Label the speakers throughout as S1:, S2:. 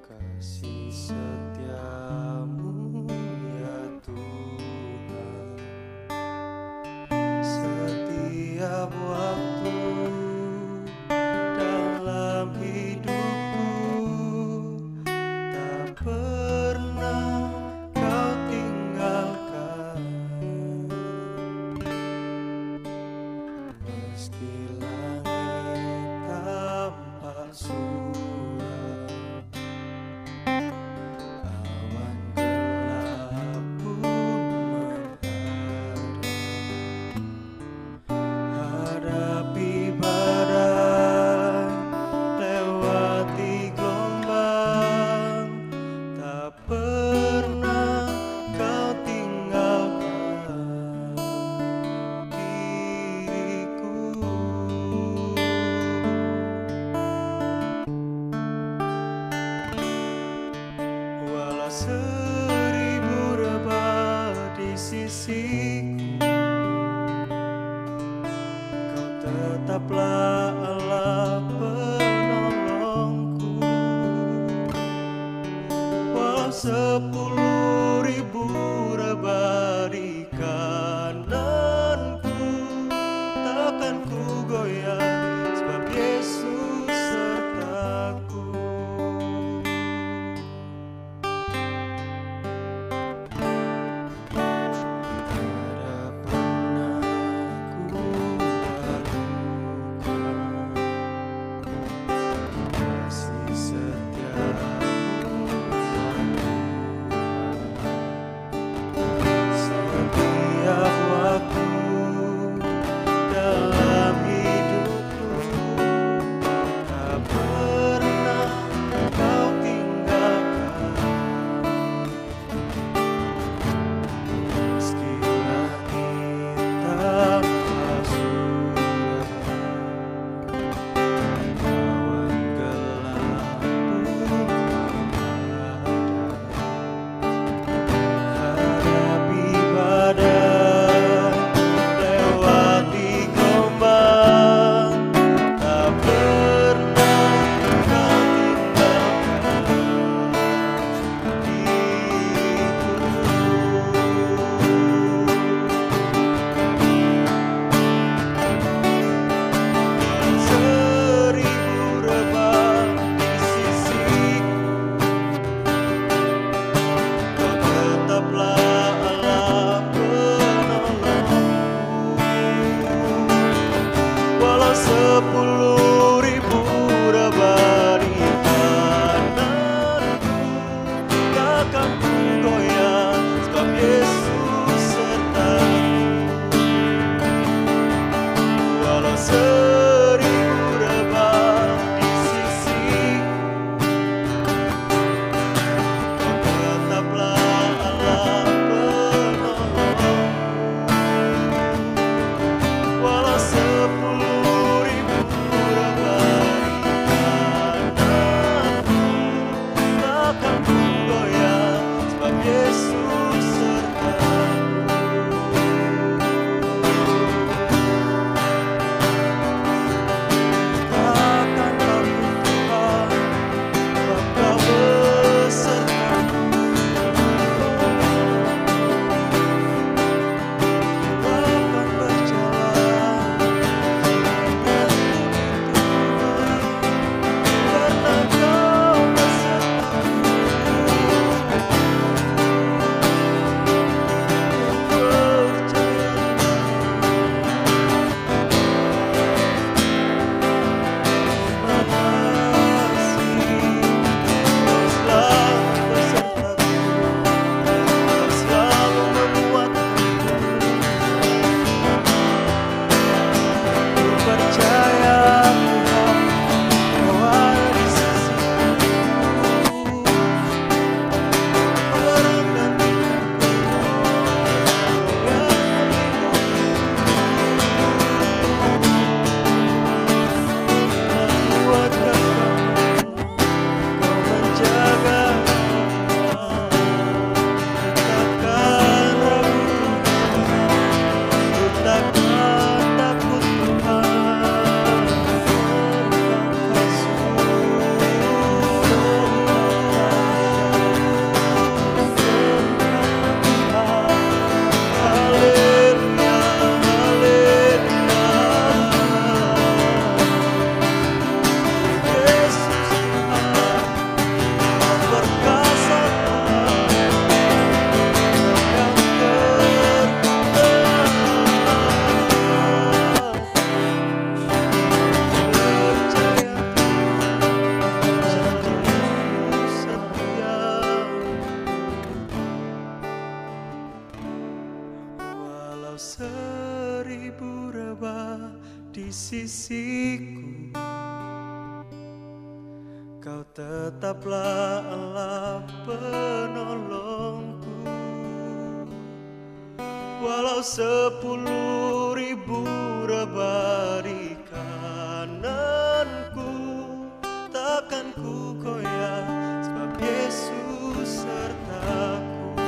S1: Kasih setiamu ya Tuhan, setiap waktu dalam hidupku, tak pernah kau tinggalkan. Meski langit tampak suram, awan gelap pun menghadap, hadapi badai, lewati gelombang, tak pernah kau tinggalkan diriku. Walau 1000 rebah di sisiku, kau tetaplah Allah penolongku. Walau 10.000 rebah di kananku, takkan ku goyah, sebab Yesus sertaku. Kasih setiamu sisiku. Kau tetaplah Allah penolongku. Walau 10.000 rebah di kananku, takkan ku goyah sebab Yesus sertaku.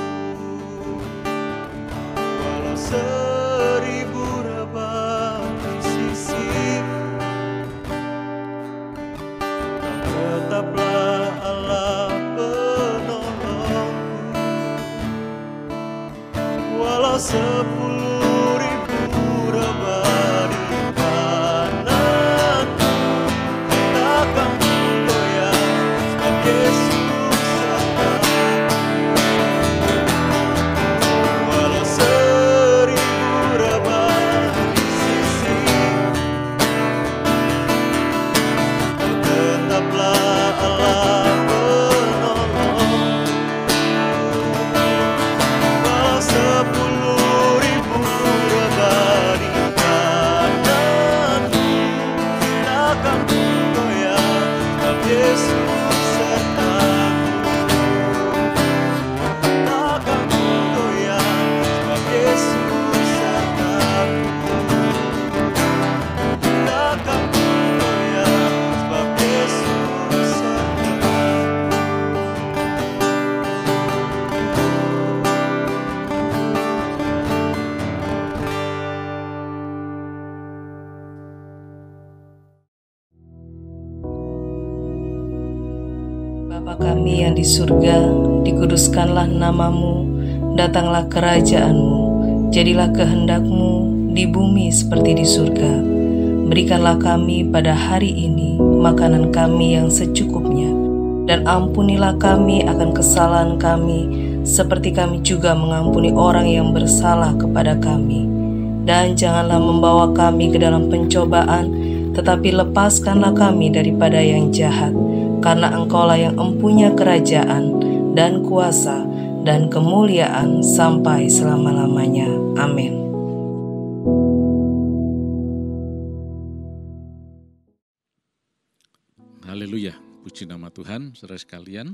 S1: Walau 1000 rebah di sisiku, tetaplah Allah penolongku. Walau 10.000 rebah di kananku, takkan ku goyah sebab Yesus sertaku. Walau 1000 rebah di sisiku, tetaplah Allah penolongku. Walau 10.000 rebah di kananku, takkan ku goyah sebab Yesus sertaku. Takkan ku goyah sebab Yesus sertaku. Takkan ku goyah sebab Yesus sertaku.
S2: Bapa kami yang di surga, dikuduskanlah namamu, datanglah kerajaanmu, jadilah kehendak-Mu di bumi seperti di surga. Berikanlah kami pada hari ini makanan kami yang secukupnya, dan ampunilah kami akan kesalahan kami, seperti kami juga mengampuni orang yang bersalah kepada kami. Dan janganlah membawa kami ke dalam pencobaan, tetapi lepaskanlah kami daripada yang jahat. Karena Engkaulah yang empunya kerajaan dan kuasa dan kemuliaan sampai selama-lamanya. Amin.
S3: Haleluya, puji nama Tuhan, saudara sekalian.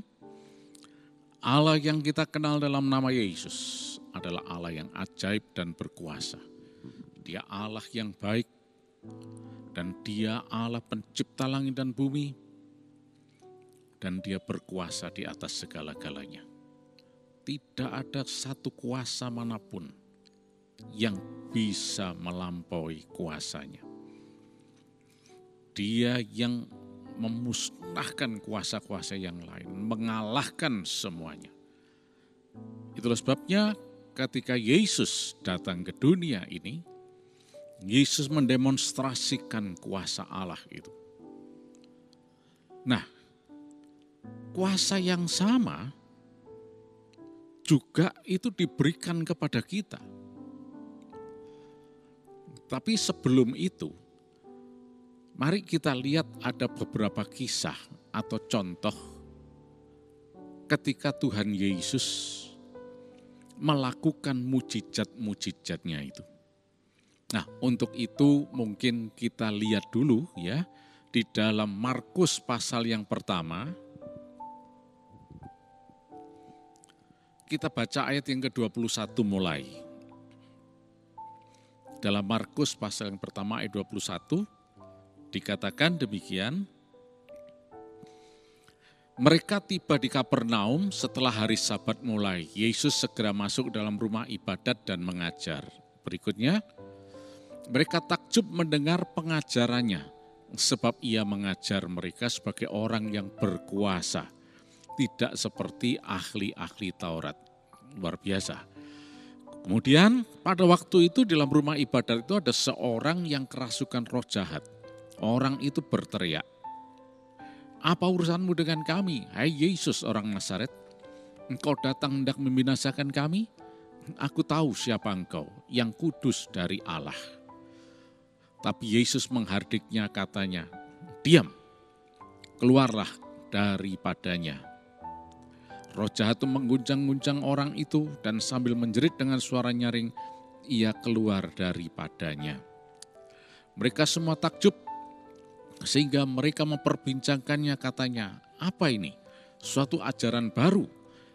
S3: Allah yang kita kenal dalam nama Yesus adalah Allah yang ajaib dan berkuasa. Dia Allah yang baik, dan Dia Allah pencipta langit dan bumi, dan Dia berkuasa di atas segala-galanya. Tidak ada satu kuasa manapun yang bisa melampaui kuasanya. Dia yang memusnahkan kuasa-kuasa yang lain, mengalahkan semuanya. Itulah sebabnya ketika Yesus datang ke dunia ini, Yesus mendemonstrasikan kuasa Allah itu. Nah, kuasa yang sama juga itu diberikan kepada kita. Tapi sebelum itu, mari kita lihat ada beberapa kisah atau contoh ketika Tuhan Yesus melakukan mujizat-mujizatnya itu. Nah, untuk itu mungkin kita lihat dulu ya, di dalam Markus pasal yang pertama, kita baca ayat yang ke-21 mulai. Dalam Markus pasal yang pertama ayat 21, dikatakan demikian, mereka tiba di Kapernaum setelah hari Sabat mulai. Yesus segera masuk dalam rumah ibadat dan mengajar. Berikutnya, mereka takjub mendengar pengajarannya, sebab ia mengajar mereka sebagai orang yang berkuasa, tidak seperti ahli-ahli Taurat. Luar biasa. Kemudian pada waktu itu dalam rumah ibadat itu ada seorang yang kerasukan roh jahat. Orang itu berteriak, "Apa urusanmu dengan kami, hai Yesus orang Nazaret? Engkau datang hendak membinasakan kami? Aku tahu siapa engkau, yang kudus dari Allah." Tapi Yesus menghardiknya, katanya, "Diam, keluarlah daripadanya." Roh jahat itu mengguncang-guncang orang itu, dan sambil menjerit dengan suara nyaring, ia keluar daripadanya. Mereka semua takjub sehingga mereka memperbincangkannya, katanya, apa ini? Suatu ajaran baru.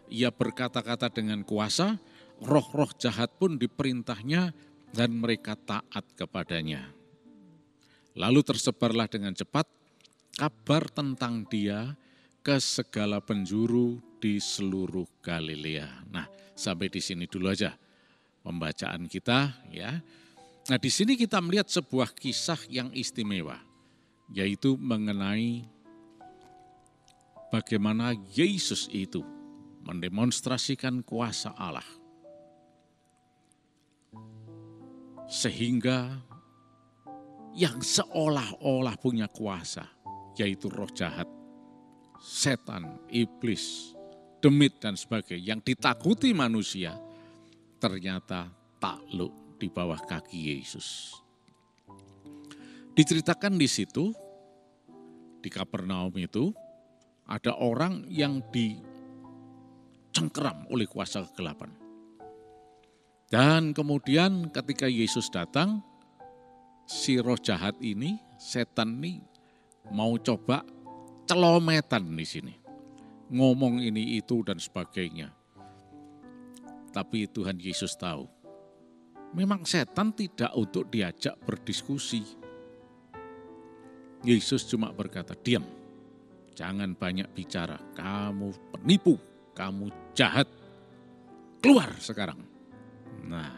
S3: Ia berkata-kata dengan kuasa, roh-roh jahat pun diperintahnya dan mereka taat kepadanya. Lalu tersebarlah dengan cepat kabar tentang dia ke segala penjuru di seluruh Galilea. Nah, sampai di sini dulu aja pembacaan kita ya. Nah, di sini kita melihat sebuah kisah yang istimewa, yaitu mengenai bagaimana Yesus itu mendemonstrasikan kuasa Allah. Sehingga yang seolah-olah punya kuasa, yaitu roh jahat, setan, iblis, demit dan sebagainya, yang ditakuti manusia, ternyata takluk di bawah kaki Yesus. Diceritakan di situ, di Kapernaum itu, ada orang yang dicengkeram oleh kuasa kegelapan. Dan kemudian ketika Yesus datang, si roh jahat ini, setan ini mau coba celometan di sini. Ngomong ini itu dan sebagainya. Tapi Tuhan Yesus tahu, memang setan tidak untuk diajak berdiskusi. Yesus cuma berkata, diam, jangan banyak bicara, kamu penipu, kamu jahat, keluar sekarang. Nah,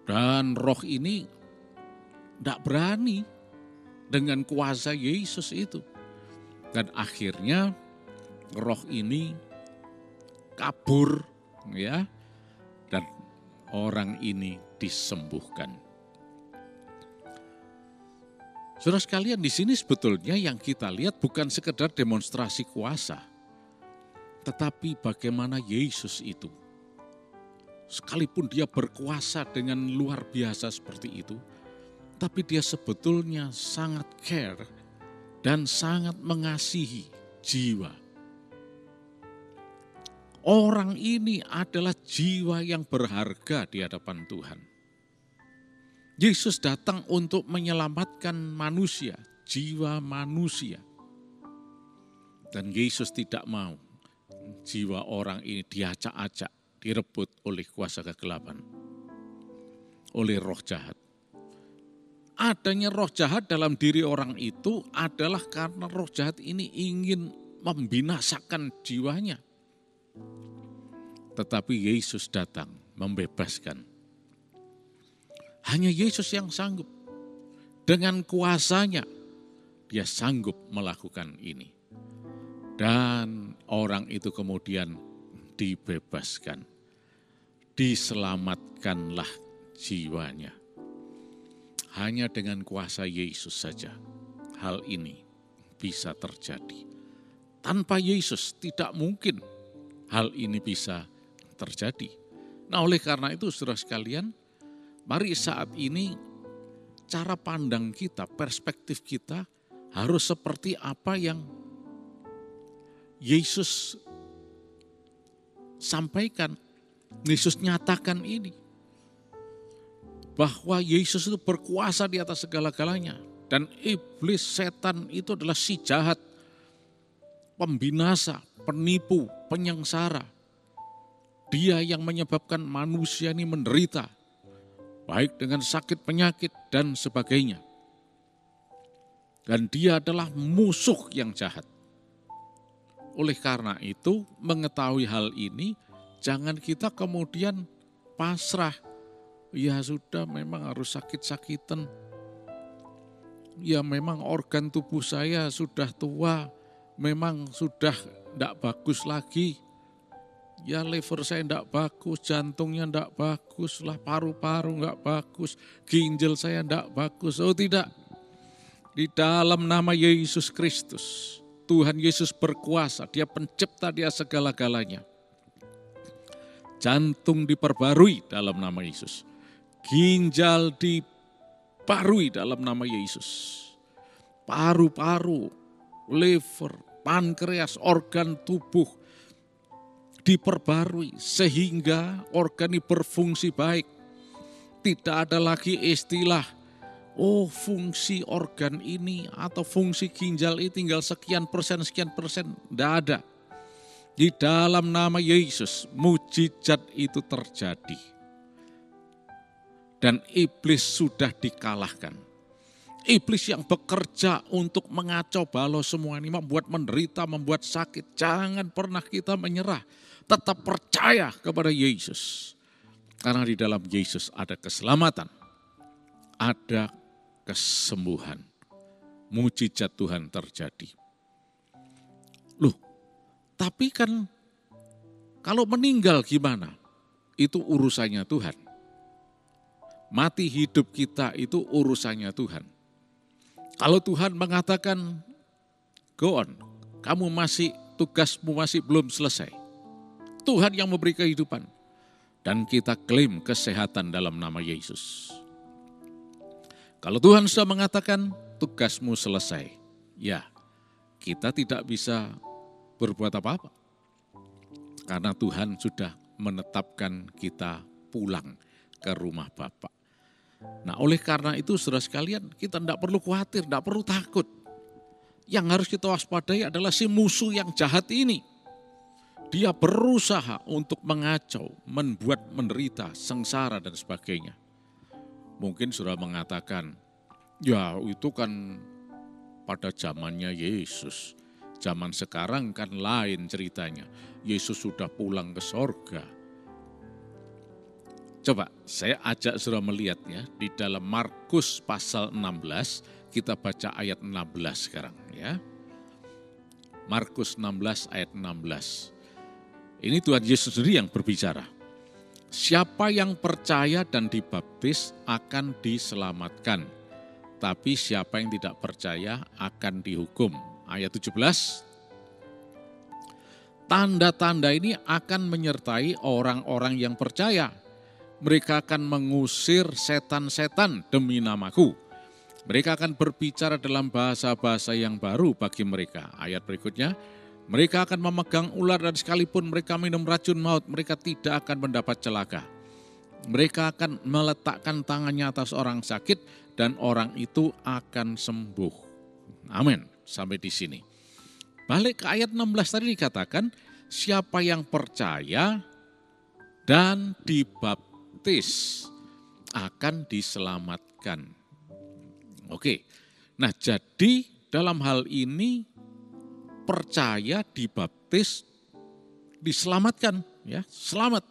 S3: dan roh ini tidak berani dengan kuasa Yesus itu. Dan akhirnya roh ini kabur ya, dan orang ini disembuhkan. Saudara sekalian, di sini sebetulnya yang kita lihat bukan sekedar demonstrasi kuasa, tetapi bagaimana Yesus itu, sekalipun dia berkuasa dengan luar biasa seperti itu, tapi dia sebetulnya sangat care dan sangat mengasihi jiwa. Orang ini adalah jiwa yang berharga di hadapan Tuhan. Yesus datang untuk menyelamatkan manusia, jiwa manusia. Dan Yesus tidak mau jiwa orang ini diacak-acak, direbut oleh kuasa kegelapan, oleh roh jahat. Adanya roh jahat dalam diri orang itu adalah karena roh jahat ini ingin membinasakan jiwanya. Tetapi Yesus datang membebaskan. Hanya Yesus yang sanggup. Dengan kuasanya dia sanggup melakukan ini. Dan orang itu kemudian dibebaskan. Diselamatkanlah jiwanya. Hanya dengan kuasa Yesus saja hal ini bisa terjadi. Tanpa Yesus tidak mungkin hal ini bisa terjadi. Nah, oleh karena itu saudara sekalian, mari saat ini cara pandang kita, perspektif kita harus seperti apa yang Yesus sampaikan, Yesus nyatakan ini. Bahwa Yesus itu berkuasa di atas segala-galanya. Dan iblis, setan itu adalah si jahat, pembinasa, penipu, penyengsara. Dia yang menyebabkan manusia ini menderita, baik dengan sakit penyakit dan sebagainya. Dan dia adalah musuh yang jahat. Oleh karena itu, mengetahui hal ini, jangan kita kemudian pasrah. Ya sudah, memang harus sakit-sakitan. Ya memang organ tubuh saya sudah tua, memang sudah tidak bagus lagi. Ya liver saya tidak bagus, jantungnya tidak bagus lah, paru-paru tidak bagus, ginjal saya tidak bagus. Oh tidak, di dalam nama Yesus Kristus, Tuhan Yesus berkuasa, dia pencipta, dia segala-galanya. Jantung diperbarui dalam nama Yesus. Ginjal diparui dalam nama Yesus. Paru-paru, liver, pankreas, organ tubuh diperbarui sehingga organ ini berfungsi baik. Tidak ada lagi istilah oh fungsi organ ini atau fungsi ginjal ini tinggal sekian persen, tidak ada. Di dalam nama Yesus, mujizat itu terjadi. Dan iblis sudah dikalahkan. Iblis yang bekerja untuk mengacau balau semua ini, membuat menderita, membuat sakit. Jangan pernah kita menyerah. Tetap percaya kepada Yesus. Karena di dalam Yesus ada keselamatan. Ada kesembuhan. Mujizat Tuhan terjadi. Loh, tapi kan kalau meninggal gimana? Itu urusannya Tuhan. Mati hidup kita itu urusannya Tuhan. Kalau Tuhan mengatakan, go on, tugasmu masih belum selesai. Tuhan yang memberi kehidupan. Dan kita klaim kesehatan dalam nama Yesus. Kalau Tuhan sudah mengatakan, tugasmu selesai. Ya, kita tidak bisa berbuat apa-apa. Karena Tuhan sudah menetapkan kita pulang ke rumah Bapa. Nah, oleh karena itu saudara sekalian, kita tidak perlu khawatir, tidak perlu takut. Yang harus kita waspadai adalah si musuh yang jahat ini. Dia berusaha untuk mengacau, membuat menderita, sengsara dan sebagainya. Mungkin saudara mengatakan, ya itu kan pada zamannya Yesus. Zaman sekarang kan lain ceritanya. Yesus sudah pulang ke sorga. Coba saya ajak saudara melihatnya di dalam Markus pasal 16, kita baca ayat 16 sekarang ya. Markus 16 ayat 16. Ini Tuhan Yesus sendiri yang berbicara. Siapa yang percaya dan dibaptis akan diselamatkan. Tapi siapa yang tidak percaya akan dihukum. Ayat 17. Tanda-tanda ini akan menyertai orang-orang yang percaya. Mereka akan mengusir setan-setan demi namaku. Mereka akan berbicara dalam bahasa-bahasa yang baru bagi mereka. Ayat berikutnya, mereka akan memegang ular dan sekalipun mereka minum racun maut, mereka tidak akan mendapat celaka. Mereka akan meletakkan tangannya atas orang sakit dan orang itu akan sembuh. Amin. Sampai di sini. Balik ke ayat 16 tadi dikatakan, siapa yang percaya dan dibaptis akan diselamatkan. Oke, nah jadi dalam hal ini percaya, dibaptis, diselamatkan, ya, selamat.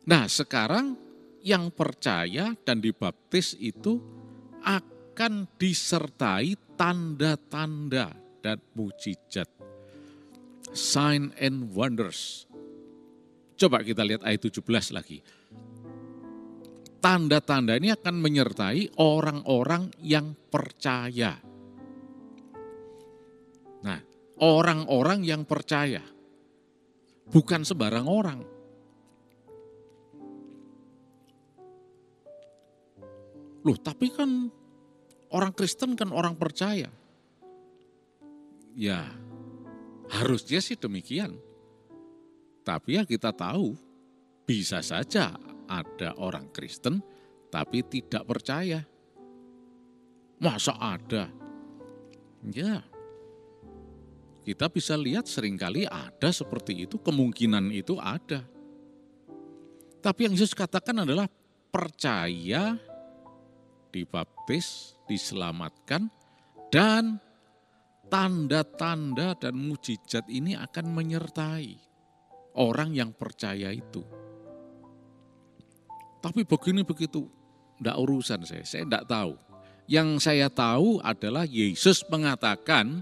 S3: Nah sekarang yang percaya dan dibaptis itu akan disertai tanda-tanda dan mujizat. Sign and wonders. Coba kita lihat ayat 17 lagi. Tanda-tanda ini akan menyertai orang-orang yang percaya. Nah, orang-orang yang percaya. Bukan sembarang orang. Loh, tapi kan orang Kristen kan orang percaya. Ya, harusnya sih demikian. Tapi ya kita tahu, bisa saja ada orang Kristen tapi tidak percaya. Masa ada? Ya, kita bisa lihat seringkali ada seperti itu, kemungkinan itu ada. Tapi yang Yesus katakan adalah percaya, dibaptis, diselamatkan, dan tanda-tanda dan mujizat ini akan menyertai orang yang percaya itu. Tapi begini begitu, enggak urusan saya enggak tahu. Yang saya tahu adalah Yesus mengatakan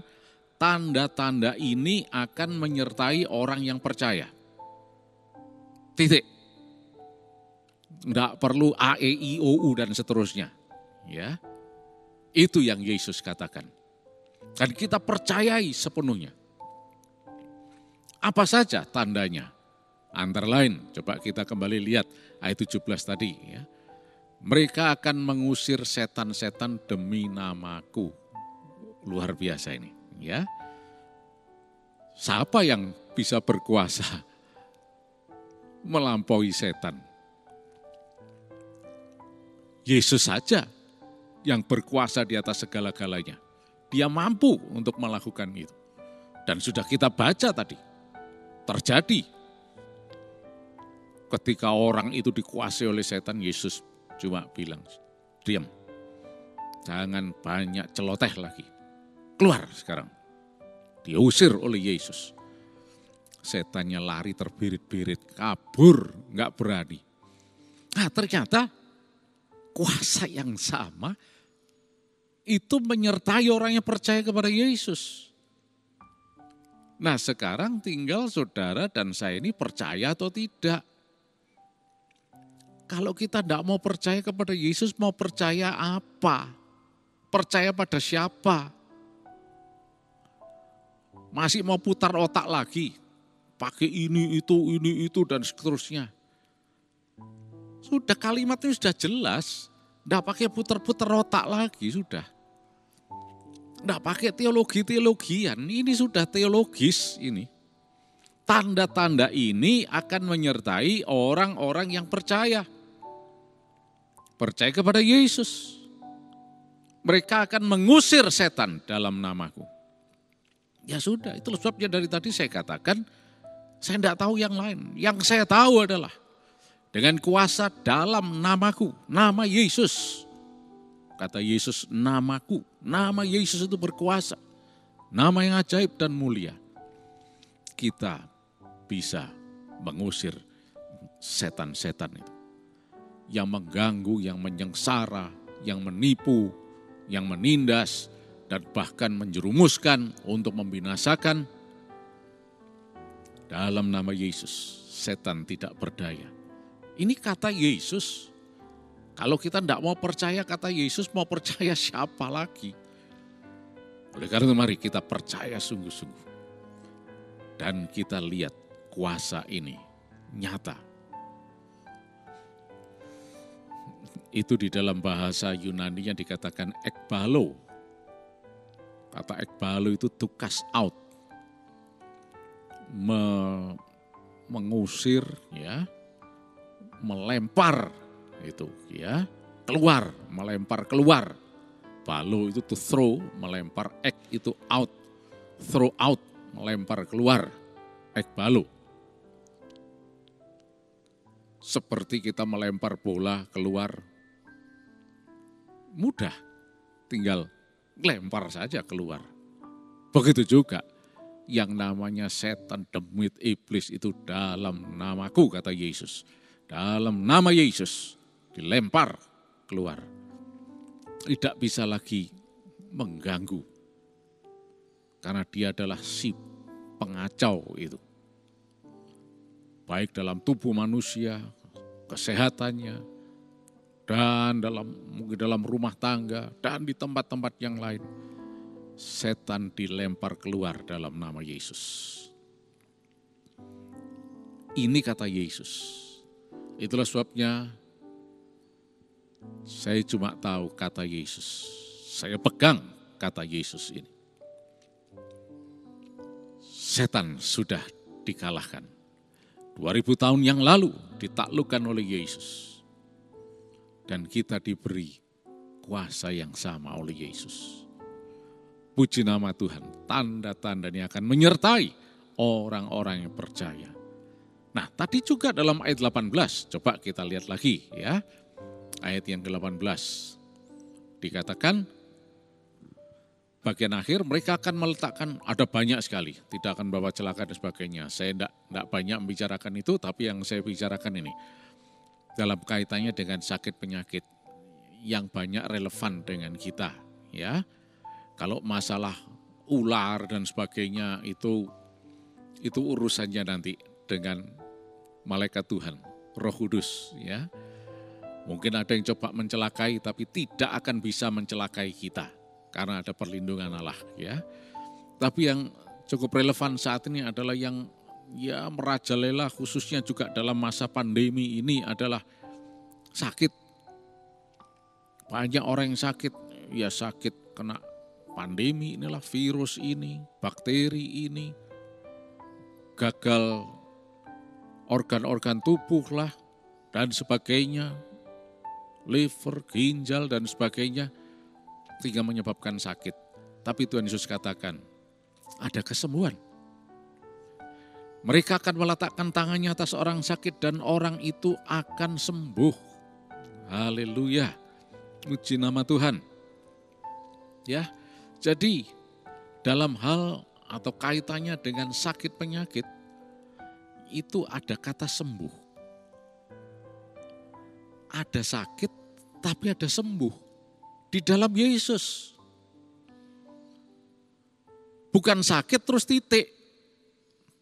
S3: tanda-tanda ini akan menyertai orang yang percaya. Titik. Enggak perlu A, E, I, O, U dan seterusnya. Ya, itu yang Yesus katakan. Dan kita percayai sepenuhnya. Apa saja tandanya? Antara lain, coba kita kembali lihat ayat 17 tadi. Ya. Mereka akan mengusir setan-setan demi namaku. Luar biasa ini. Ya. Siapa yang bisa berkuasa melampaui setan? Yesus saja yang berkuasa di atas segala-galanya. Dia mampu untuk melakukan itu. Dan sudah kita baca tadi, terjadi. Ketika orang itu dikuasai oleh setan, Yesus cuma bilang, diam, jangan banyak celoteh lagi. Keluar sekarang. Diusir oleh Yesus. Setannya lari terbirit-birit, kabur, nggak berani. Nah ternyata kuasa yang sama itu menyertai orang yang percaya kepada Yesus. Nah sekarang tinggal saudara dan saya ini percaya atau tidak. Kalau kita tidak mau percaya kepada Yesus, mau percaya apa? Percaya pada siapa? Masih mau putar otak lagi? Pakai ini, itu, dan seterusnya. Sudah kalimatnya sudah jelas. Tidak pakai putar-putar otak lagi, sudah. Tidak pakai teologi-teologian, ini sudah teologis ini. Tanda-tanda ini akan menyertai orang-orang yang percaya. Percaya kepada Yesus. Mereka akan mengusir setan dalam namaku. Ya sudah, itu sebabnya dari tadi saya katakan, saya tidak tahu yang lain. Yang saya tahu adalah dengan kuasa dalam namaku, nama Yesus. Kata Yesus, namaku. Nama Yesus itu berkuasa. Nama yang ajaib dan mulia. Kita bisa mengusir setan-setan itu. Yang mengganggu, yang menyengsara, yang menipu, yang menindas, dan bahkan menjerumuskan untuk membinasakan. Dalam nama Yesus, setan tidak berdaya. Ini kata Yesus. Kalau kita tidak mau percaya kata Yesus, mau percaya siapa lagi? Oleh karena itu mari kita percaya sungguh-sungguh. Dan kita lihat kuasa ini nyata. Itu di dalam bahasa Yunani-nya dikatakan ekbalo. Kata ekbalo itu to cast out. Mengusir, ya, melempar itu, ya, keluar, melempar keluar. Balo itu to throw, melempar, ek itu out, throw out, melempar keluar, ekbalo. Seperti kita melempar bola keluar, mudah, tinggal lempar saja keluar. Begitu juga yang namanya setan, demit, iblis itu dalam namaku, kata Yesus. Dalam nama Yesus dilempar keluar. Tidak bisa lagi mengganggu. Karena dia adalah si pengacau itu. Baik dalam tubuh manusia, kesehatannya, dan mungkin dalam rumah tangga, dan di tempat-tempat yang lain. Setan dilempar keluar dalam nama Yesus. Ini kata Yesus. Itulah sebabnya saya cuma tahu kata Yesus. Saya pegang kata Yesus ini. Setan sudah dikalahkan. 2000 tahun yang lalu ditaklukkan oleh Yesus. Dan kita diberi kuasa yang sama oleh Yesus. Puji nama Tuhan, tanda-tandanya akan menyertai orang-orang yang percaya. Nah tadi juga dalam ayat 18, coba kita lihat lagi ya. Ayat yang ke-18, dikatakan bagian akhir mereka akan meletakkan, ada banyak sekali, tidak akan bawa celaka dan sebagainya. Saya tidak banyak membicarakan itu, tapi yang saya bicarakan ini. Dalam kaitannya dengan sakit penyakit yang banyak relevan dengan kita, ya. Kalau masalah ular dan sebagainya itu urusannya nanti dengan malaikat Tuhan, Roh Kudus, ya. Mungkin ada yang coba mencelakai tapi tidak akan bisa mencelakai kita karena ada perlindungan Allah, ya. Tapi yang cukup relevan saat ini adalah yang ya merajalela khususnya juga dalam masa pandemi ini adalah sakit. Banyak orang yang sakit, ya sakit kena pandemi inilah, virus ini, bakteri ini, gagal organ-organ tubuh lah, dan sebagainya. liver, ginjal, dan sebagainya, sehingga menyebabkan sakit. Tapi Tuhan Yesus katakan, ada kesembuhan. Mereka akan meletakkan tangannya atas orang sakit dan orang itu akan sembuh. Haleluya. Puji nama Tuhan. Ya, jadi dalam hal atau kaitannya dengan sakit penyakit, itu ada kata sembuh. Ada sakit, tapi ada sembuh. Di dalam Yesus. Bukan sakit terus titik.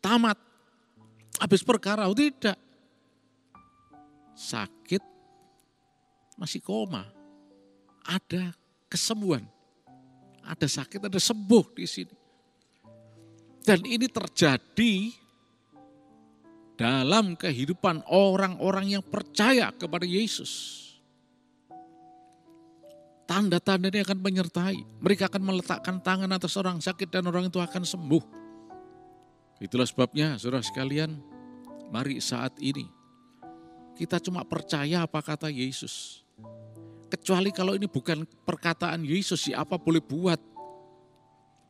S3: Tamat. Habis perkara, tidak. Sakit, masih koma. Ada kesembuhan. Ada sakit, ada sembuh di sini. Dan ini terjadi dalam kehidupan orang-orang yang percaya kepada Yesus. Tanda-tanda ini akan menyertai. Mereka akan meletakkan tangan atas orang sakit dan orang itu akan sembuh. Itulah sebabnya, saudara sekalian, mari saat ini kita cuma percaya apa kata Yesus. Kecuali kalau ini bukan perkataan Yesus, siapa boleh buat.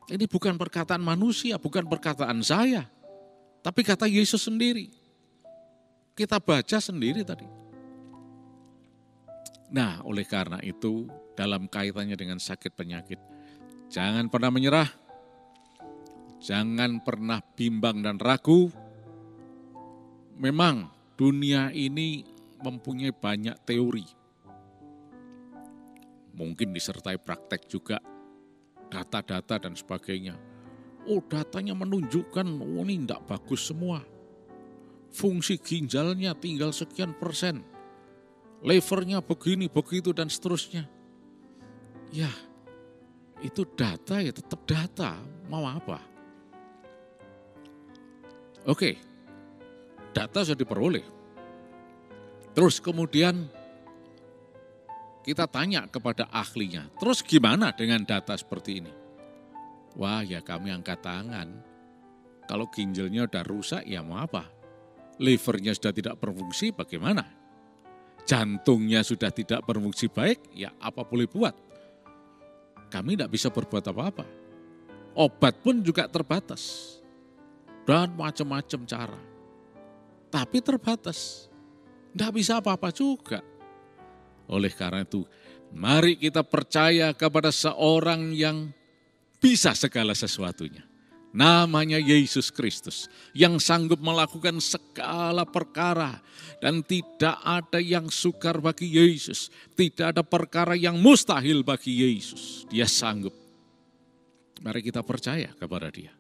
S3: Ini bukan perkataan manusia, bukan perkataan saya. Tapi kata Yesus sendiri. Kita baca sendiri tadi. Nah, oleh karena itu, dalam kaitannya dengan sakit penyakit, jangan pernah menyerah, jangan pernah bimbang dan ragu. Memang dunia ini mempunyai banyak teori, mungkin disertai praktek juga, data-data dan sebagainya. Oh, datanya menunjukkan ini tidak bagus semua. Fungsi ginjalnya tinggal sekian persen, levernya begini, begitu dan seterusnya. Ya, itu data ya tetap data, mau apa? Oke, data sudah diperoleh. Terus kemudian kita tanya kepada ahlinya, terus gimana dengan data seperti ini? Wah, ya kami angkat tangan. Kalau ginjalnya udah rusak, ya mau apa? Livernya sudah tidak berfungsi, bagaimana? Jantungnya sudah tidak berfungsi baik, ya apa boleh buat? Kami tidak bisa berbuat apa-apa. Obat pun juga terbatas. Dan macam-macam cara. Tapi terbatas. Tidak bisa apa-apa juga. Oleh karena itu, mari kita percaya kepada seorang yang bisa segala sesuatunya. Namanya Yesus Kristus yang sanggup melakukan segala perkara dan tidak ada yang sukar bagi Yesus. Tidak ada perkara yang mustahil bagi Yesus. Dia sanggup. Mari kita percaya kepada Dia.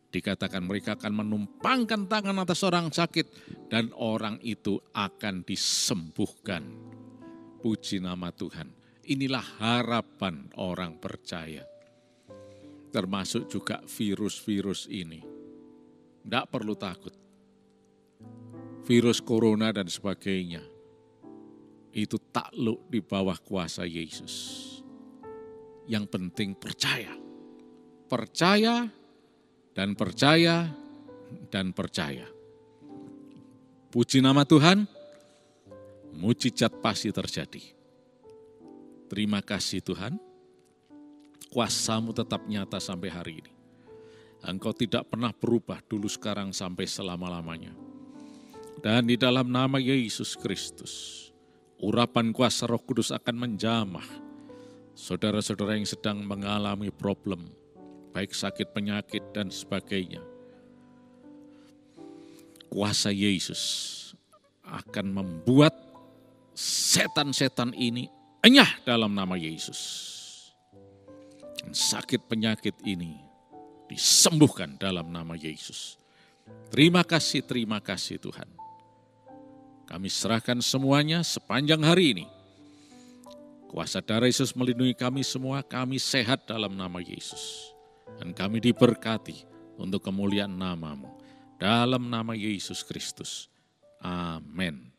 S3: Dikatakan mereka akan menumpangkan tangan atas orang sakit dan orang itu akan disembuhkan. Puji nama Tuhan. Inilah harapan orang percaya. Termasuk juga virus-virus ini. Tidak perlu takut. Virus corona dan sebagainya. Itu takluk di bawah kuasa Yesus. Yang penting percaya. Percaya dan percaya dan percaya. Puji nama Tuhan. Mujizat pasti terjadi. Terima kasih Tuhan. Kuasa-Mu tetap nyata sampai hari ini. Engkau tidak pernah berubah dulu, sekarang, sampai selama-lamanya. Dan di dalam nama Yesus Kristus, urapan kuasa Roh Kudus akan menjamah saudara-saudara yang sedang mengalami problem, baik sakit penyakit dan sebagainya. Kuasa Yesus akan membuat setan-setan ini enyah dalam nama Yesus. Sakit penyakit ini disembuhkan dalam nama Yesus. Terima kasih Tuhan. Kami serahkan semuanya sepanjang hari ini. Kuasa darah Yesus melindungi kami semua, kami sehat dalam nama Yesus. Dan kami diberkati untuk kemuliaan nama-Mu. Dalam nama Yesus Kristus. Amin.